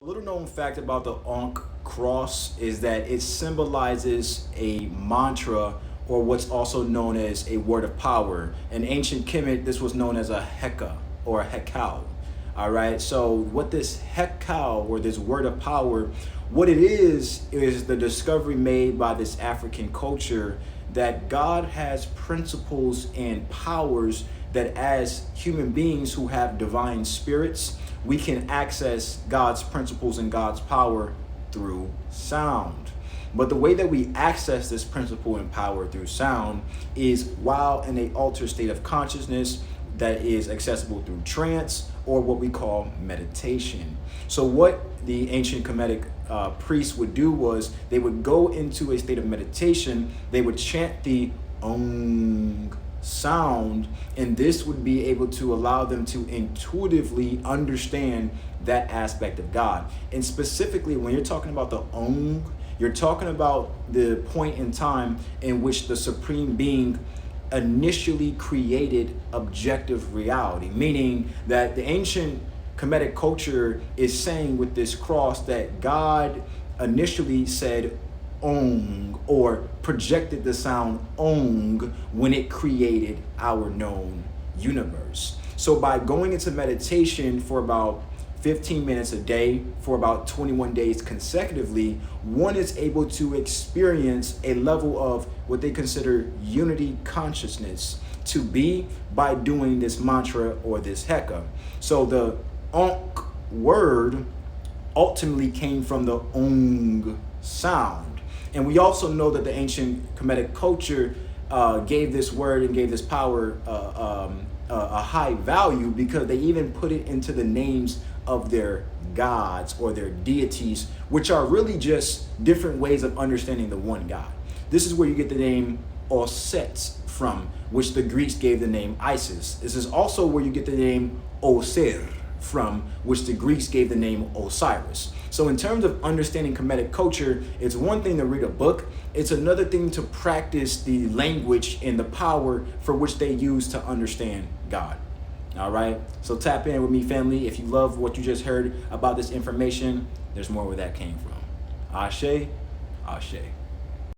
A little known fact about the Ankh cross is that it symbolizes a mantra or what's also known as a word of power. In ancient Kemet, this was known as a heka or a hekal. All right, so what this hekal or this word of power, what it is the discovery made by this African culture that God has principles and powers that as human beings who have divine spirits, we can access God's principles and God's power through sound. But the way that we access this principle and power through sound is while in a altered state of consciousness that is accessible through trance or what we call meditation. So what the ancient Kemetic priests would do was they would go into a state of meditation, they would chant the Om sound, and this would be able to allow them to intuitively understand that aspect of God. And specifically, when you're talking about the Om, you're talking about the point in time in which the Supreme Being initially created objective reality, meaning that the ancient Kemetic culture is saying with this cross that God initially said Ong or projected the sound Ong when it created our known universe. So by going into meditation for about 15 minutes a day for about 21 days consecutively, one is able to experience a level of what they consider unity consciousness to be by doing this mantra or this heka. So the Ankh word ultimately came from the Ong sound. And we also know that the ancient Kemetic culture gave this word and gave this power a high value because they even put it into the names of their gods or their deities, which are really just different ways of understanding the one God. This is where you get the name Oset from, which the Greeks gave the name Isis. This is also where you get the name Osir from, which the Greeks gave the name Osiris. So in terms of understanding Kemetic culture, it's one thing to read a book. It's another thing to practice the language and the power for which they use to understand God. All right. So tap in with me, family. If you love what you just heard about this information, there's more where that came from. Ashe, Ashe.